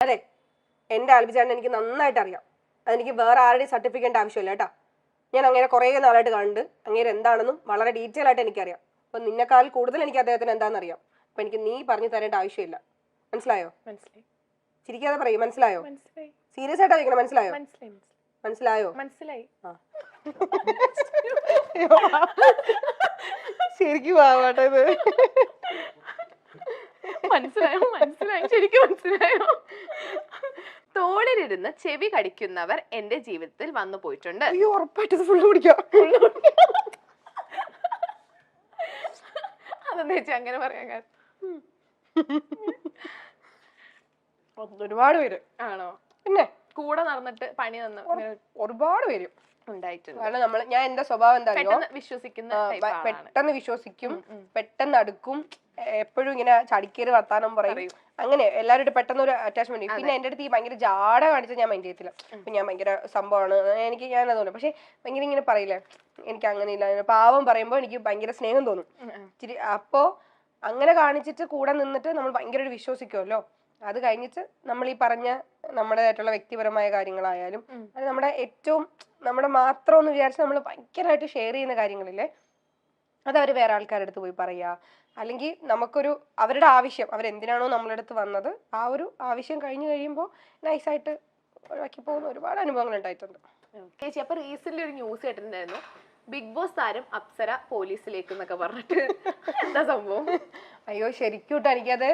അതെ, എൻ്റെ ആൽബിചേട്ടൻ എനിക്ക് നന്നായിട്ട് അറിയാം. അതെനിക്ക് വേറെ ആരുടെയും സർട്ടിഫിക്കറ്റ് ആവശ്യമില്ല കേട്ടോ. ഞാൻ അങ്ങനെ കുറേ നാളായിട്ട് കാണുന്നുണ്ട്. അങ്ങനെ എന്താണെന്നും വളരെ ഡീറ്റെയിൽ ആയിട്ട് എനിക്കറിയാം. അപ്പം നിന്നെക്കാൾ കൂടുതൽ എനിക്ക് അദ്ദേഹത്തിന് എന്താണെന്ന് അറിയാം. അപ്പം എനിക്ക് നീ പറഞ്ഞു തരേണ്ട ആവശ്യമില്ല. മനസ്സിലായോ? മനസ്സിലായി. ചിരിക്കാതെ പറയും. മനസ്സിലായോ? മനസ്സിലായി. സീരിയസ് ആയിട്ടാ ചോദിക്കണം. മനസ്സിലായോ? മനസ്സിലായോ? മനസ്സിലായി. ശരിക്കും ആവാട്ടെ ഇത്. മനസ്സിലായി, ശരിക്കും മനസ്സിലായോ? തോളിലിരുന്ന് ചെവി കടിക്കുന്നവർ എന്റെ ജീവിതത്തിൽ വന്നു പോയിട്ടുണ്ട്. അയ്യോ, ഉറപ്പായിട്ട് ഫുള്ള് കുടിക്കാം. അതെന്താ ചേച്ചി അങ്ങനെ പറയാൻ കാരണം? ഒരുപാട് പേര്. ആണോ? പിന്നെ കൂടെ നടന്നിട്ട് പണി തന്ന ഒരുപാട് പേര് ഉണ്ടായിട്ടുണ്ട്. കാരണം ഞാൻ എന്റെ സ്വഭാവം എന്താ, പെട്ടെന്ന് വിശ്വസിക്കും, പെട്ടെന്ന് അടുക്കും, എപ്പോഴും ഇങ്ങനെ ചടിക്കേറി വർത്താനം പറയും. അങ്ങനെ എല്ലാവരും പെട്ടെന്ന് ഒരു അറ്റാച്ച്മെന്റ്. പിന്നെ എന്റെ അടുത്ത് ഈ ഭയങ്കര ജാട കാണിച്ചാൽ ഞാൻ മൈൻഡ് ചെയ്യത്തില്ല. അപ്പൊ ഞാൻ ഭയങ്കര സംഭവമാണ്, ഞാനത് തോന്നും. പക്ഷെ ഭയങ്കര ഇങ്ങനെ പറയില്ലേ, എനിക്ക് അങ്ങനെ ഇല്ല, പാവം പറയുമ്പോ എനിക്ക് ഭയങ്കര സ്നേഹം തോന്നും. അപ്പോ അങ്ങനെ കാണിച്ചിട്ട് കൂടെ നിന്നിട്ട് നമ്മൾ ഭയങ്കര വിശ്വസിക്കുമല്ലോ. അത് കഴിഞ്ഞിട്ട് നമ്മൾ ഈ പറഞ്ഞ നമ്മുടേതായിട്ടുള്ള വ്യക്തിപരമായ കാര്യങ്ങളായാലും അത് നമ്മുടെ മാത്രം എന്ന് വിചാരിച്ച് നമ്മൾ ഭയങ്കരമായിട്ട് ഷെയർ ചെയ്യുന്ന കാര്യങ്ങളില്ലേ, അത് അവർ വേറെ ആൾക്കാരുടെ അടുത്ത് പോയി പറയുക, അല്ലെങ്കിൽ നമുക്കൊരു അവരുടെ ആവശ്യം, അവരെന്തിനാണോ നമ്മളെ അടുത്ത് വന്നത്, ആ ഒരു ആവശ്യം കഴിഞ്ഞു കഴിയുമ്പോൾ നൈസായിട്ട് ഒഴിവാക്കി പോകുന്ന ഒരുപാട് അനുഭവങ്ങൾ ഉണ്ടായിട്ടുണ്ട്. ചേച്ചി, അപ്പൊ റീസെന്റ് ഒരു ന്യൂസ് കേട്ടിട്ടുണ്ടായിരുന്നു, ബിഗ് ബോസ് താരം അപ്സര പോലീസിലേക്ക് എന്നൊക്കെ പറഞ്ഞിട്ട്. എന്താ സംഭവം? അയ്യോ, ശരിക്കും കേട്ടോ,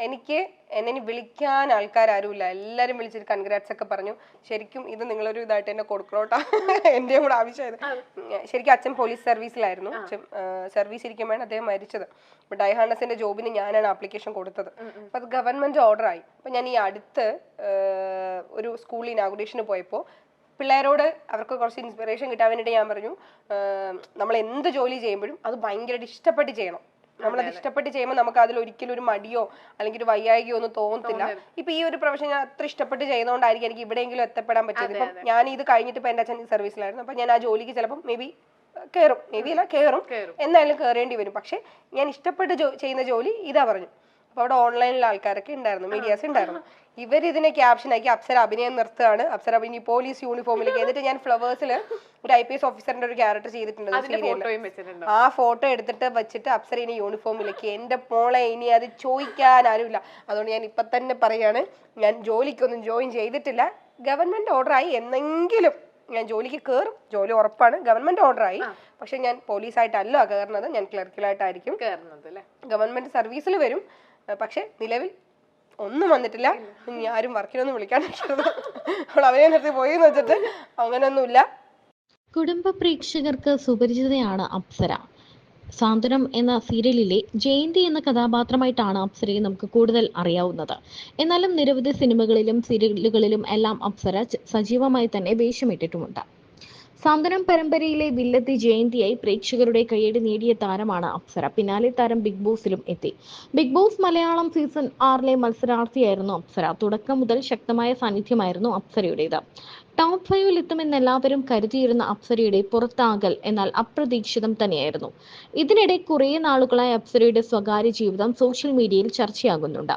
എനിക്ക് എന്നെ വിളിക്കാൻ ആൾക്കാരും ഇല്ല. എല്ലാരും വിളിച്ചിട്ട് കൺഗ്രാറ്റ്സ് ഒക്കെ പറഞ്ഞു. ശരിക്കും ഇത് നിങ്ങളൊരു ഇതായിട്ട് എന്നെ കൊടുക്കണോട്ടാ, എന്റെയും കൂടെ ആവശ്യമായത്. ശരിക്കും അച്ഛൻ പോലീസ് സർവീസിലായിരുന്നു. സർവീസ് ഇരിക്കുമ്പോഴാണ് അദ്ദേഹം മരിച്ചത്. അപ്പൊ ഡൈഹാർണസിന്റെ ജോബിന് ഞാനാണ് ആപ്ലിക്കേഷൻ കൊടുത്തത്. അപ്പൊ അത് ഗവൺമെന്റ് ഓർഡർ ആയി. അപ്പൊ ഞാൻ ഈ അടുത്ത് ഒരു സ്കൂൾ ഇനാഗുറേഷന് പോയപ്പോ പിള്ളേരോട് അവർക്ക് കുറച്ച് ഇൻസ്പിറേഷൻ കിട്ടാൻ വേണ്ടിയിട്ട് ഞാൻ പറഞ്ഞു, നമ്മൾ എന്ത് ജോലി ചെയ്യുമ്പോഴും അത് ഭയങ്കരമായിട്ട് ഇഷ്ടപ്പെട്ട് ചെയ്യണം. നമ്മളത് ഇഷ്ടപ്പെട്ട് ചെയ്യുമ്പോൾ നമുക്ക് അതിൽ ഒരിക്കലും ഒരു മടിയോ അല്ലെങ്കിൽ ഒരു വയ്യായികയോ ഒന്നും തോന്നത്തില്ല. ഇപ്പൊ ഈ ഒരു പ്രൊഫഷൻ ഞാൻ അത്ര ഇഷ്ടപ്പെട്ട് ചെയ്യുന്നതുകൊണ്ടായിരിക്കും എനിക്ക് എവിടെയെങ്കിലും എത്തപ്പെടാൻ പറ്റിയത്. ഇപ്പം ഞാൻ ഇത് കഴിഞ്ഞിട്ട് ഇപ്പൊ എന്റെ അച്ഛൻ സർവീസിലായിരുന്നു. അപ്പൊ ഞാൻ ആ ജോലിക്ക് ചിലപ്പോൾ മേ ബി കയറും, എന്നാലും കയറേണ്ടി വരും. പക്ഷെ ഞാൻ ഇഷ്ടപ്പെട്ട് ചെയ്യുന്ന ജോലി ഇതാ പറഞ്ഞു. അപ്പൊ അവിടെ ഓൺലൈനിൽ ആൾക്കാരൊക്കെ ഉണ്ടായിരുന്നു, മീഡിയാസ് ഉണ്ടായിരുന്നു. ഇവരിതിനെ ക്യാപ്ഷൻ ആക്കി അപ്സര അഭിനയം നിർത്തുകയാണ്, അപ്സര ഇനി പോലീസ് യൂണിഫോമിലേക്ക്. എന്നിട്ട് ഞാൻ ഫ്ലവേഴ്സിൽ ഒരു IPS ഓഫീസറിന്റെ ഒരു ക്യാരക്ടർ ചെയ്തിട്ടുണ്ട് സീരിയലിൽ. ആ ഫോട്ടോ എടുത്തിട്ട് വെച്ചിട്ട് അപ്സര ഇനി യൂണിഫോമിലേക്ക്. എന്റെ മോളെ, ഇനി അത് ചോദിക്കാൻ ആരുമില്ല. അതുകൊണ്ട് ഞാൻ ഇപ്പൊ തന്നെ പറയാണ്, ഞാൻ ജോലിക്കൊന്നും ജോയിൻ ചെയ്തിട്ടില്ല. ഗവൺമെന്റ് ഓർഡറായി, എന്നെങ്കിലും ഞാൻ ജോലിക്ക് കയറും. ജോലി ഉറപ്പാണ്, ഗവൺമെന്റ് ഓർഡറായി. പക്ഷെ ഞാൻ പോലീസായിട്ടല്ല കയറുന്നത്, ഞാൻ ക്ലർക്കിലായിട്ടായിരിക്കും ഗവൺമെന്റ് സർവീസിൽ വരും. പക്ഷെ നിലവിൽ ഒന്നും വന്നിട്ടില്ല. ഇനി ആരും വർക്കിനൊന്നും വിളിക്കാൻ അവനെ നിർത്തി പോയി വെച്ചിട്ട് അങ്ങനെയൊന്നുമില്ല. കുടുംബ പ്രേക്ഷകർക്ക് സുപരിചിതയാണ് അപ്സര. സാന്ത്വനം എന്ന സീരിയലിലെ ജയന്തി എന്ന കഥാപാത്രമായിട്ടാണ് അപ്സരയെ നമുക്ക് കൂടുതൽ അറിയാവുന്നത്. എന്നാലും നിരവധി സിനിമകളിലും സീരിയലുകളിലും എല്ലാം അപ്സര സജീവമായി തന്നെ വേഷമിട്ടിട്ടുമുണ്ട്. സാന്ത്വനം പരമ്പരയിലെ വില്ലത്തി ജയന്തിയായി പ്രേക്ഷകരുടെ കയ്യടി നേടിയ താരമാണ് അപ്സര. പിന്നാലെ താരം ബിഗ് ബോസിലും എത്തി. ബിഗ് ബോസ് മലയാളം സീസൺ 6 മത്സരാർത്ഥിയായിരുന്നു അപ്സര. തുടക്കം മുതൽ ശക്തമായ സാന്നിധ്യമായിരുന്നു അപ്സരയുടേത്. ടോപ്പ് 5 എത്തുമെന്ന് എല്ലാവരും കരുതിയിരുന്ന അപ്സരയുടെ പുറത്താകൽ എന്നാൽ അപ്രതീക്ഷിതം തന്നെയായിരുന്നു. ഇതിനിടെ കുറേ നാളുകളായി അപ്സരയുടെ സ്വകാര്യ ജീവിതം സോഷ്യൽ മീഡിയയിൽ ചർച്ചയാകുന്നുണ്ട്.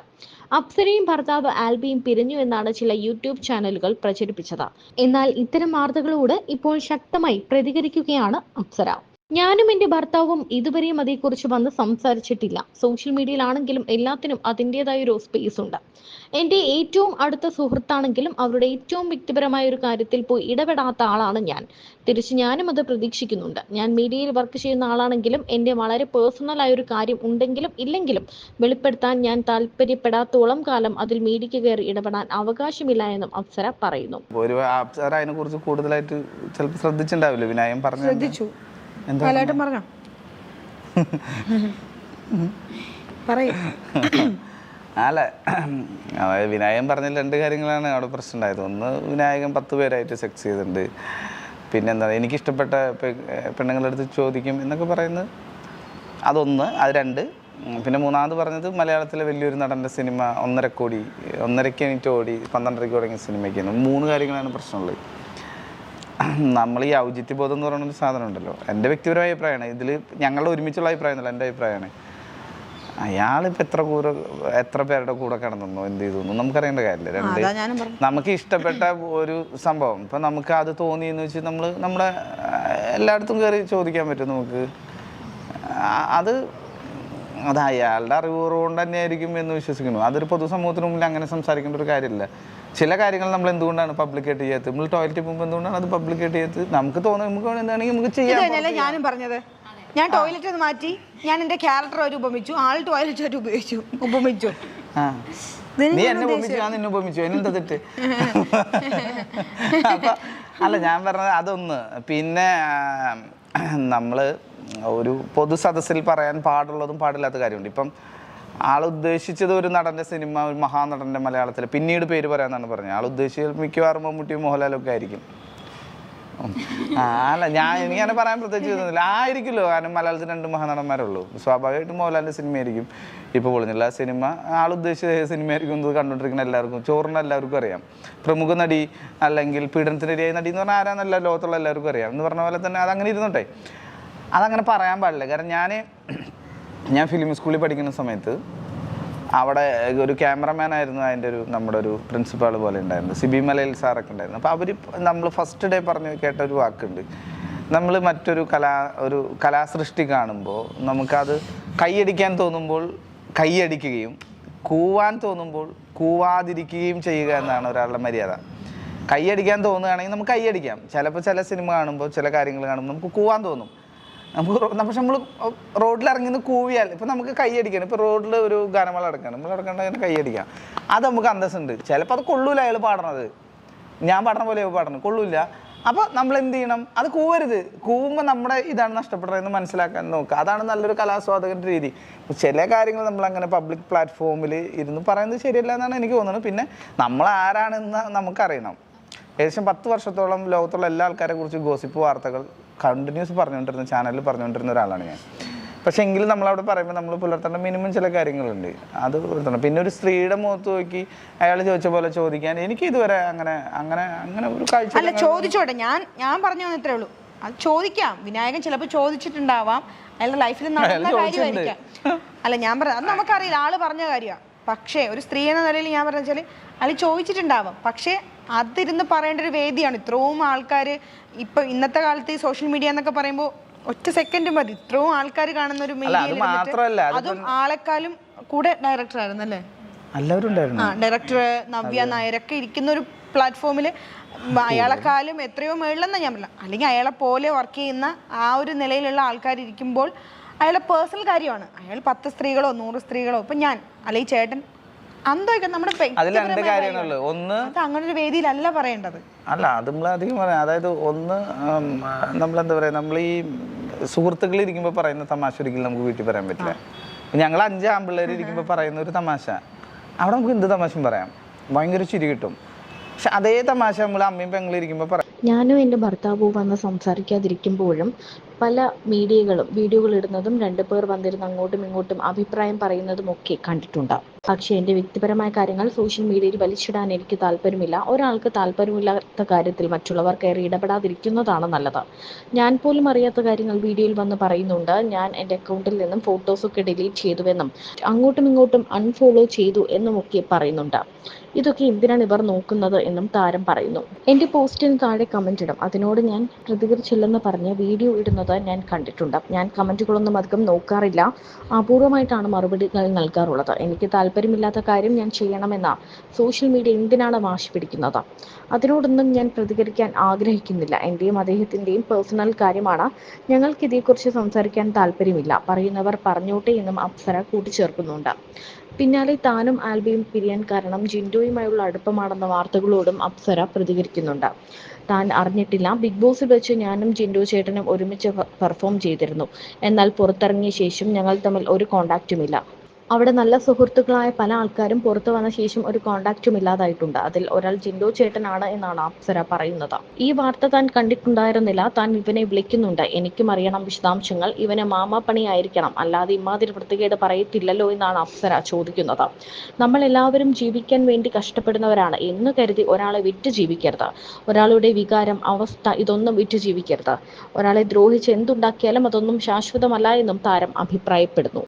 അപ്സരയും ഭർത്താവ് ആൽബിയും പിരിഞ്ഞു എന്നാണ് ചില യൂട്യൂബ് ചാനലുകൾ പ്രചരിപ്പിച്ചത്. എന്നാൽ ഇത്തരം വാർത്തകളോട് ഇപ്പോൾ ശക്തമായി പ്രതികരിക്കുകയാണ് അപ്സര. ഞാനും എന്റെ ഭർത്താവും ഇതുവരെയും അതേക്കുറിച്ച് വന്ന് സംസാരിച്ചിട്ടില്ല. സോഷ്യൽ മീഡിയയിലാണെങ്കിലും എല്ലാത്തിനും അതിൻ്റെതായ ഒരു സ്പേസ് ഉണ്ട്. എന്റെ ഏറ്റവും അടുത്ത സുഹൃത്താണെങ്കിലും അവരുടെ ഏറ്റവും വ്യക്തിപരമായ ഒരു കാര്യത്തിൽ പോയി ഇടപെടാത്ത ആളാണ് ഞാൻ. തിരിച്ച് ഞാനും അത് പ്രതീക്ഷിക്കുന്നുണ്ട്. ഞാൻ മീഡിയയിൽ വർക്ക് ചെയ്യുന്ന ആളാണെങ്കിലും എന്റെ വളരെ പേഴ്സണൽ ആയ ഒരു കാര്യം ഉണ്ടെങ്കിലും ഇല്ലെങ്കിലും വെളിപ്പെടുത്താൻ ഞാൻ താല്പര്യപ്പെടാത്തോളം കാലം അതിൽ മീഡിയയ്ക്ക് കയറി ഇടപെടാൻ അവകാശമില്ല എന്നും അപ്സര പറയുന്നു. അപ്സര അതിനെ കുറിച്ച് കൂടുതലായിട്ട് ചിലപ്പോൾ ശ്രദ്ധിച്ചിട്ടുണ്ടാവില്ല. വിനായം പറഞ്ഞു. ശ്രദ്ധിച്ചു. അല്ല, അതായത് വിനായകൻ പറഞ്ഞ 2 കാര്യങ്ങളാണ് അവിടെ പ്രശ്നം ഉണ്ടായത്. ഒന്ന്, വിനായകൻ 10 പേരായിട്ട് സെക്സ് ചെയ്തിട്ടുണ്ട്. പിന്നെന്താ, എനിക്കിഷ്ടപ്പെട്ട പെണ്ണുങ്ങളുടെ അടുത്ത് ചോദിക്കും എന്നൊക്കെ പറയുന്നത് അതൊന്ന്. അത് 2. പിന്നെ മൂന്നാമത് പറഞ്ഞത് മലയാളത്തിലെ വലിയൊരു നടൻ്റെ സിനിമ 1.5 കോടി 1.5 മിനിറ്റ് ഓടി 12.5 തുടങ്ങിയ സിനിമയ്ക്കാണ്. 3 കാര്യങ്ങളാണ് പ്രശ്നമുള്ളത്. നമ്മൾ ഈ ഔചിത്യബോധം എന്ന് പറയുന്നൊരു സാധനം ഉണ്ടല്ലോ. എൻ്റെ വ്യക്തിപരമായ അഭിപ്രായമാണ് ഇതിൽ, ഞങ്ങളുടെ ഒരുമിച്ചുള്ള അഭിപ്രായം എന്നല്ല, എൻ്റെ അഭിപ്രായമാണ്. അയാളിപ്പോൾ എത്ര പേരുടെ കൂടെ കിടന്നു എന്ത് ചെയ്തു നമുക്കറിയേണ്ട കാര്യമില്ല. രണ്ട് നമുക്ക് ഇഷ്ടപ്പെട്ട ഒരു സംഭവം ഇപ്പം നമുക്ക് അത് തോന്നിയെന്ന് വെച്ച് നമ്മുടെ എല്ലായിടത്തും കയറി ചോദിക്കാൻ പറ്റും നമുക്ക്. അത് അയാളുടെ അറിവുകൊണ്ട് തന്നെയായിരിക്കും എന്ന് വിശ്വസിക്കുന്നു. അതൊരു പൊതുസമൂഹത്തിന് മുമ്പിൽ അങ്ങനെ സംസാരിക്കേണ്ട ഒരു കാര്യമില്ല. ചില കാര്യങ്ങൾ നമ്മൾ എന്തുകൊണ്ടാണ് പബ്ലിക്കേറ്റ് ചെയ്യാത്തത്? നമ്മൾ ടോയ്ലറ്റിൽ പോകുമ്പോൾ എന്തുകൊണ്ടാണ് അത് പബ്ലിക്കേറ്റ് ചെയ്യാത്തത്? നമുക്ക് തോന്നുന്നത് നമുക്ക് എന്താണെങ്കിൽ നമുക്ക് ചെയ്യാം. ഞാനും പറഞ്ഞത് ഞാൻ ടോയ്ലറ്റ് ഒന്ന് മാറ്റി, ഞാൻ എന്റെ ക്യാരക്ടർ ഒരു ഉപമിച്ചു, ആൾ ടോയ്ലറ്റ് ആയിട്ട് ഉപമിച്ചു. നീ എന്നെ ഉപമിച്ചു, ഞാൻ നിന്നെ ഉപമിച്ചു, എന്നെന്താ തെറ്റ്? അപ്പൊ അല്ല, ഞാൻ പറഞ്ഞത് അതൊന്ന്. പിന്നെ നമ്മള് ഒരു പൊതു സദസ്സിൽ പറയാൻ പാടുള്ളതും പാടില്ലാത്ത കാര്യമുണ്ട്. ഇപ്പം ആളുദ്ദേശിച്ചത് ഒരു നടൻ്റെ സിനിമ, ഒരു മഹാനടൻ്റെ മലയാളത്തിൽ പിന്നീട് പേര് പറയാമെന്നാണ് പറഞ്ഞത്. ആളുദ്ദേശിച്ചത് മിക്കവാറും മമ്മൂട്ടിയും മോഹൻലാലൊക്കെ ആയിരിക്കും. അല്ല, എനിക്കങ്ങനെ പറയാൻ പ്രത്യേകിച്ച് തോന്നുന്നില്ല. ആയിരിക്കുമല്ലോ, കാരണം മലയാളത്തിൽ 2 മഹാനടന്മാരുള്ളൂ. സ്വാഭാവികമായിട്ടും മോഹൻലാലിൻ്റെ സിനിമയായിരിക്കും ഇപ്പോൾ പൊളിഞ്ഞില്ല. ആ സിനിമ ആളുദ്ദേശിച്ച സിനിമയായിരിക്കും എന്ന് കണ്ടുകൊണ്ടിരിക്കുന്ന എല്ലാവർക്കും, ചോറിന് എല്ലാവർക്കും അറിയാം. പ്രമുഖ നടി അല്ലെങ്കിൽ പീഡനത്തിനിരയായ നടി എന്ന് പറഞ്ഞാൽ ആരാന്നല്ല ലോകത്തുള്ള എല്ലാവർക്കും അറിയാം. എന്ന് പറഞ്ഞ പോലെ തന്നെ അതങ്ങനെ ഇരുന്നോട്ടെ, അതങ്ങനെ പറയാൻ പാടില്ല. കാരണം ഞാൻ ഫിലിം സ്കൂളിൽ പഠിക്കുന്ന സമയത്ത് അവിടെ ഒരു ക്യാമറമാൻ ആയിരുന്നു അതിൻ്റെ നമ്മുടെ ഒരു പ്രിൻസിപ്പാൾ പോലെ ഉണ്ടായിരുന്നു, സിബി മലയിൽ സാറൊക്കെ ഉണ്ടായിരുന്നു. അപ്പോൾ നമ്മൾ ഫസ്റ്റ് ഡേ പറഞ്ഞു കേട്ട ഒരു വാക്കുണ്ട്, നമ്മൾ മറ്റൊരു കലാസൃഷ്ടി കാണുമ്പോൾ നമുക്കത് കൈയടിക്കാൻ തോന്നുമ്പോൾ കൈയടിക്കുകയും കൂവാൻ തോന്നുമ്പോൾ കൂവാതിരിക്കുകയും ചെയ്യുക എന്നാണ് ഒരാളുടെ മര്യാദ. കൈയടിക്കാൻ തോന്നുകയാണെങ്കിൽ നമുക്ക് കൈയടിക്കാം. ചിലപ്പോൾ ചില സിനിമ കാണുമ്പോൾ ചില കാര്യങ്ങൾ കാണുമ്പോൾ നമുക്ക് കൂവാൻ തോന്നും. പക്ഷെ നമ്മൾ റോഡിലിറങ്ങി കൂവിയാൽ ഇപ്പം നമുക്ക് കൈയടിക്കണം. ഇപ്പോൾ റോഡിൽ ഒരു ഗാനമേള നടക്കണം, നമ്മൾ നടക്കേണ്ട അങ്ങനെ കൈയടിക്കാം. അത് നമുക്ക് അന്തസ്സുണ്ട്. ചിലപ്പോൾ അത് കൊള്ളൂല, അയാൾ പാടണത് ഞാൻ പാടണ പോലെ പാടണം, കൊള്ളൂല. അപ്പോൾ നമ്മൾ എന്ത് ചെയ്യണം? അത് കൂവരുത്. കൂവുമ്പോൾ നമ്മുടെ ഇതാണ് നഷ്ടപ്പെടുന്നതെന്ന് മനസ്സിലാക്കാൻ നോക്കുക. അതാണ് നല്ലൊരു കലാസ്വാദകൻ്റെ രീതി. ചില കാര്യങ്ങൾ നമ്മളങ്ങനെ പബ്ലിക് പ്ലാറ്റ്ഫോമിൽ ഇരുന്ന് പറയുന്നത് ശരിയല്ല എന്നാണ് എനിക്ക് തോന്നുന്നത്. പിന്നെ നമ്മൾ ആരാണെന്ന് നമുക്കറിയണം. ഏകദേശം 10 വർഷത്തോളം ലോകത്തുള്ള എല്ലാ ആൾക്കാരെ കുറിച്ച് ഗോസിപ്പ് വാർത്തകൾ കണ്ടിന്യൂസ് പറഞ്ഞുകൊണ്ടിരുന്ന ചാനലിൽ പറഞ്ഞുകൊണ്ടിരുന്ന ഒരാളാണ് ഞാൻ. പക്ഷേ എങ്കിലും നമ്മളവിടെ പറയുമ്പോൾ നമ്മൾ പുലർത്തേണ്ട മിനിമം ചില കാര്യങ്ങളുണ്ട്, അത് പുലർത്തണം. പിന്നെ ഒരു സ്ത്രീയുടെ മുഖത്ത് നോക്കി അയാൾ ചോദിച്ച പോലെ ചോദിക്കാൻ എനിക്ക് ഇതുവരെ അങ്ങനെ ഒരു കാഴ്ച. അല്ല, ചോദിച്ചോട്ടെ, ഞാൻ പറഞ്ഞു ഇത്രേ ഉള്ളൂ. അത് ചോദിക്കാം. വിനായകൻ ചിലപ്പോൾ ചോദിച്ചിട്ടുണ്ടാവാം, അയാളുടെ ലൈഫിൽ നടന്ന കാര്യമായിരിക്കാം. അല്ല, ഞാൻ പറഞ്ഞത് അത് നമുക്കറിയില്ല, ആള് പറഞ്ഞ കാര്യമാണ്. പക്ഷേ ഒരു സ്ത്രീ എന്ന നിലയിൽ ഞാൻ പറഞ്ഞ വെച്ചാൽ അയാൾ ചോദിച്ചിട്ടുണ്ടാവാം. പക്ഷേ അതിരുന്ന് പറയേണ്ട ഒരു വേദിയാണ്. ഇത്രയും ആൾക്കാർ ഇപ്പൊ ഇന്നത്തെ കാലത്ത് ഈ സോഷ്യൽ മീഡിയ എന്നൊക്കെ പറയുമ്പോൾ ഒറ്റ സെക്കൻഡ് മതി ഇത്രയും ആൾക്കാർ കാണുന്ന ഒരു മീഡിയയിൽ, അതും ആളെക്കാളും കൂടെ ഡയറക്ടർ ആയിരുന്നു അല്ലേ, ഡയറക്ടർ നവ്യ നായരൊക്കെ ഇരിക്കുന്ന ഒരു പ്ലാറ്റ്ഫോമിൽ അയാളെക്കാളും എത്രയോ മേളിലെന്നാ ഞാൻ പറഞ്ഞത്. അല്ലെങ്കിൽ അയാളെ പോലെ വർക്ക് ചെയ്യുന്ന ആ ഒരു നിലയിലുള്ള ആൾക്കാർ ഇരിക്കുമ്പോൾ അയാളുടെ പേഴ്സണൽ കാര്യമാണ്. അയാൾ 10 സ്ത്രീകളോ 100 സ്ത്രീകളോ ഇപ്പൊ ഞാൻ അല്ലെങ്കിൽ ചേട്ടൻ നമ്മുടെ അങ്ങനെ ഒരു വേദിയിലല്ല പറയേണ്ടത്. അല്ല, അത് നമ്മൾ അധികം പറയാം. അതായത് ഒന്ന് നമ്മളെന്താ പറയുക, നമ്മൾ ഈ സുഹൃത്തുക്കൾ ഇരിക്കുമ്പോൾ പറയുന്ന തമാശ ഒരിക്കലും നമുക്ക് വീട്ടിൽ പറയാൻ പറ്റില്ല. ഞങ്ങൾ 5 ആൺപിള്ളേർ ഇരിക്കുമ്പോൾ പറയുന്ന ഒരു തമാശ അവിടെ നമുക്ക് എന്ത് തമാശയും പറയാം, ഭയങ്കര ചിരി കിട്ടും. പക്ഷെ അതേ തമാശ നമ്മൾ അമ്മയും പെങ്ങളും ഇരിക്കുമ്പോൾ പറയാം. ഞാനും എൻ്റെ ഭർത്താവും വന്ന് സംസാരിക്കാതിരിക്കുമ്പോഴും പല മീഡിയകളും വീഡിയോകൾ ഇടുന്നതും 2 പേർ വന്നിരുന്ന് അങ്ങോട്ടും ഇങ്ങോട്ടും അഭിപ്രായം പറയുന്നതും ഒക്കെ കണ്ടിട്ടുണ്ട്. പക്ഷേ എൻ്റെ വ്യക്തിപരമായ കാര്യങ്ങൾ സോഷ്യൽ മീഡിയയിൽ വലിച്ചിടാൻ എനിക്ക് താല്പര്യമില്ല. ഒരാൾക്ക് താല്പര്യമില്ലാത്ത കാര്യത്തിൽ മറ്റുള്ളവർ കയറി ഇടപെടാതിരിക്കുന്നതാണ് നല്ലത്. ഞാൻ പോലും അറിയാത്ത കാര്യങ്ങൾ വീഡിയോയിൽ വന്ന് പറയുന്നുണ്ട്. ഞാൻ എൻ്റെ അക്കൗണ്ടിൽ നിന്നും ഫോട്ടോസൊക്കെ ഡിലീറ്റ് ചെയ്തുവെന്നും അങ്ങോട്ടും ഇങ്ങോട്ടും അൺഫോളോ ചെയ്തു എന്നുമൊക്കെ പറയുന്നുണ്ട്. ഇതൊക്കെ എന്തിനാണ് ഇവർ നോക്കുന്നത് എന്നും താരം പറയുന്നു. എൻ്റെ പോസ്റ്റിന് താഴെ കമന്റ് ഇടും. അതിനോട് ഞാൻ പ്രതികരിച്ചില്ലെന്ന് പറഞ്ഞ് വീഡിയോ ഇടുന്നത് ഞാൻ കണ്ടിട്ടുണ്ട്. ഞാൻ കമന്റുകളൊന്നും അധികം നോക്കാറില്ല, അപൂർവമായിട്ടാണ് മറുപടികൾ നൽകാറുള്ളത്. എനിക്ക് താല്പര്യമില്ലാത്ത കാര്യം ഞാൻ ചെയ്യണമെന്ന സോഷ്യൽ മീഡിയ എന്തിനാണ് വാശി പിടിക്കുന്നത്? അതിനോടൊന്നും ഞാൻ പ്രതികരിക്കാൻ ആഗ്രഹിക്കുന്നില്ല. എൻ്റെയും അദ്ദേഹത്തിൻ്റെയും പേഴ്സണൽ കാര്യമാണ്. ഞങ്ങൾക്ക് ഇതേക്കുറിച്ച് സംസാരിക്കാൻ താല്പര്യമില്ല. പറയുന്നവർ പറഞ്ഞോട്ടെ എന്നും അപ്സര കൂട്ടിച്ചേർക്കുന്നുണ്ട്. പിന്നാലെ താനും ആൽബിയും പിരിയാൻ കാരണം ജിൻഡോയുമായുള്ള അടുപ്പമാണെന്ന വാർത്തകളോടും അപ്സര പ്രതികരിക്കുന്നുണ്ട്. താൻ അറിഞ്ഞിട്ടില്ല. ബിഗ് ബോസിൽ വെച്ച് ഞാനും ജിൻഡോ ചേട്ടനും ഒരുമിച്ച് പെർഫോം ചെയ്തിരുന്നു. എന്നാൽ പുറത്തിറങ്ങിയ ശേഷം ഞങ്ങൾ തമ്മിൽ ഒരു കോണ്ടാക്റ്റുമില്ല. അവിടെ നല്ല സുഹൃത്തുക്കളായ പല ആൾക്കാരും പുറത്തു വന്ന ശേഷം ഒരു കോണ്ടാക്റ്റും ഇല്ലാതായിട്ടുണ്ട്. അതിൽ ഒരാൾ ജിൻഡോ ചേട്ടനാണ് എന്നാണ് അപ്സര പറയുന്നത്. ഈ വാർത്ത താൻ കണ്ടിട്ടുണ്ടായിരുന്നില്ല. താൻ ഇവനെ വിളിക്കുന്നുണ്ട്. എനിക്കും അറിയണം വിശദാംശങ്ങൾ. ഇവന് മാമാപ്പണിയായിരിക്കണം, അല്ലാതെ ഇമാതിരി വൃത്തികേട് പറയത്തില്ലല്ലോ എന്നാണ് അപ്സര ചോദിക്കുന്നത്. നമ്മൾ എല്ലാവരും ജീവിക്കാൻ വേണ്ടി കഷ്ടപ്പെടുന്നവരാണ് എന്ന് കരുതി ഒരാളെ വിറ്റ് ജീവിക്കരുത്. ഒരാളുടെ വികാരം, അവസ്ഥ ഇതൊന്നും വിറ്റ് ജീവിക്കരുത്. ഒരാളെ ദ്രോഹിച്ച് എന്തുണ്ടാക്കിയാലും അതൊന്നും ശാശ്വതമല്ല എന്നും താരം അഭിപ്രായപ്പെടുന്നു.